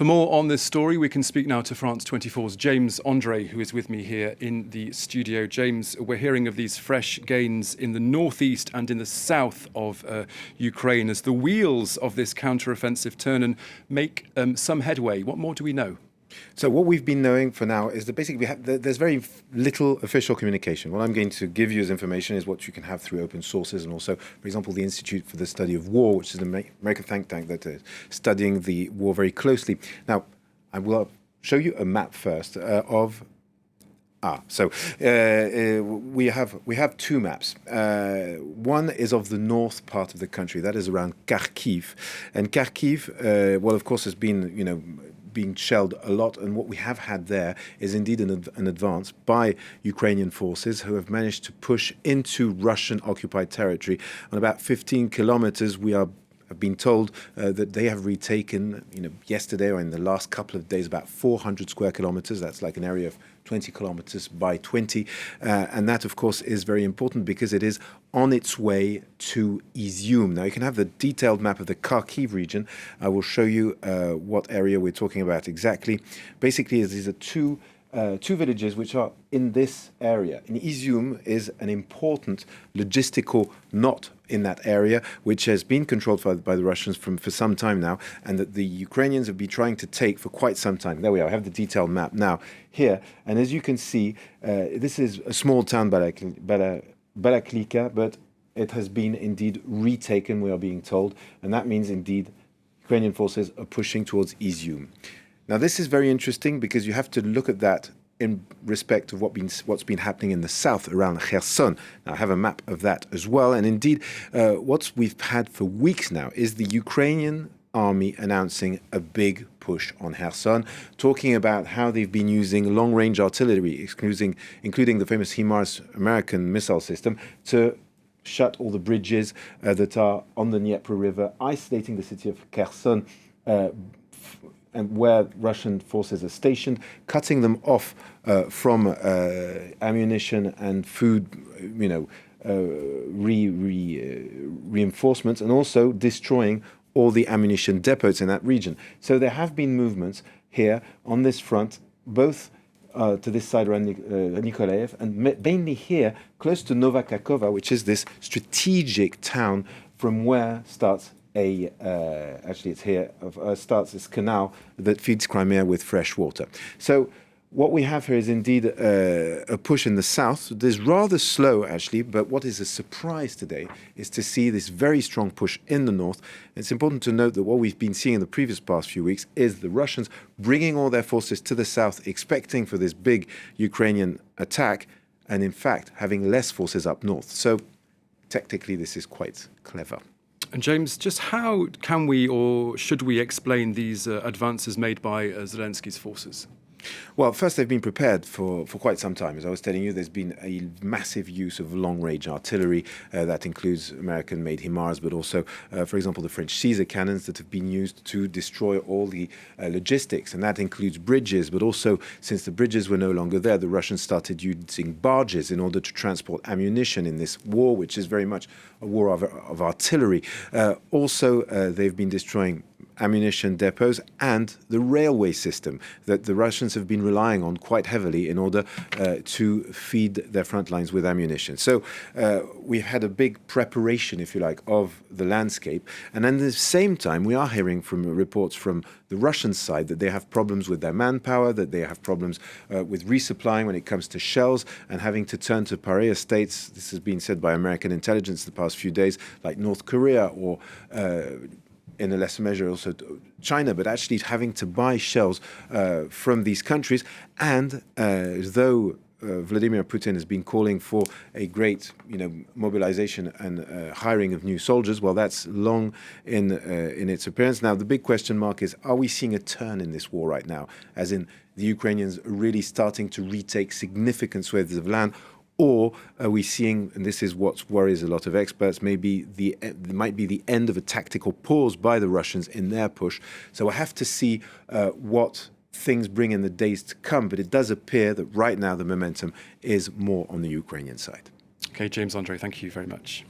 For more on this story, we can speak now to France 24's James André, who is with me here in the studio. James, we're hearing of these fresh gains in the northeast and in the south of Ukraine as the wheels of this counter-offensive turn and make some headway. What more do we know? So what we've been knowing for now is that basically there's very little official communication. What I'm going to give you as information is what you can have through open sources, and also, for example, the Institute for the Study of War, which is an American think tank that is studying the war very closely. Now, I will show you a map first we have two maps. One is of the north part of the country, that is around Kharkiv, and Kharkiv, well, of course, has been being shelled a lot, and what we have had there is indeed an advance by Ukrainian forces who have managed to push into Russian-occupied territory. On about 15 kilometers, we have been told that they have retaken, yesterday or in the last couple of days, about 400 square kilometers. That's like an area of 20 kilometers by 20. And that, of course, is very important because it is on its way to Izium. Now, you can have the detailed map of the Kharkiv region. I will show you what area we're talking about exactly. Basically, these are two villages which are in this area. And Izium is an important logistical knot in that area, which has been controlled by the Russians for some time now, and that the Ukrainians have been trying to take for quite some time. There we are. I have the detailed map now here. And as you can see, this is a small town, Balaklika, but it has been indeed retaken, we are being told. And that means indeed Ukrainian forces are pushing towards Izium. Now, this is very interesting because you have to look at that in respect of what's been happening in the south around Kherson. Now, I have a map of that as well. And indeed, what we've had for weeks now is the Ukrainian army announcing a big push on Kherson, talking about how they've been using long-range artillery, including the famous HIMARS American missile system, to shut all the bridges that are on the Dnieper River, isolating the city of Kherson, and where Russian forces are stationed, cutting them off from ammunition and food, reinforcements, and also destroying all the ammunition depots in that region. So there have been movements here on this front, both to this side around Nikolaev, and mainly here, close to Nova Kakova, which is this strategic town from where starts starts this canal that feeds Crimea with fresh water. So what we have here is indeed a push in the south. It is rather slow, actually, but what is a surprise today is to see this very strong push in the north. It's important to note that what we've been seeing in the previous past few weeks is the Russians bringing all their forces to the south, expecting for this big Ukrainian attack, and in fact having less forces up north. So technically this is quite clever. And James, just how can we or should we explain these advances made by Zelensky's forces? Well, first, they've been prepared for quite some time. As I was telling you, there's been a massive use of long-range artillery. That includes American-made HIMARS, but also, for example, the French Caesar cannons that have been used to destroy all the logistics. And that includes bridges, but also, since the bridges were no longer there, the Russians started using barges in order to transport ammunition in this war, which is very much a war of artillery. Also, they've been destroying ammunition depots and the railway system that the Russians have been relying on quite heavily in order to feed their front lines with ammunition. So we've had a big preparation, if you like, of the landscape. And at the same time, we are hearing from reports from the Russian side that they have problems with their manpower, that they have problems with resupplying when it comes to shells and having to turn to pariah states. This has been said by American intelligence the past few days, like North Korea or in a lesser measure also China, but actually having to buy shells from these countries. And though Vladimir Putin has been calling for a great, mobilization and hiring of new soldiers, well, that's long in its appearance. Now, the big question mark is, are we seeing a turn in this war right now? As in, the Ukrainians are really starting to retake significant swathes of land, or are we seeing, and this is what worries a lot of experts, maybe there might be the end of a tactical pause by the Russians in their push. So we'll have to see what things bring in the days to come. But it does appear that right now the momentum is more on the Ukrainian side. Okay, James André, thank you very much.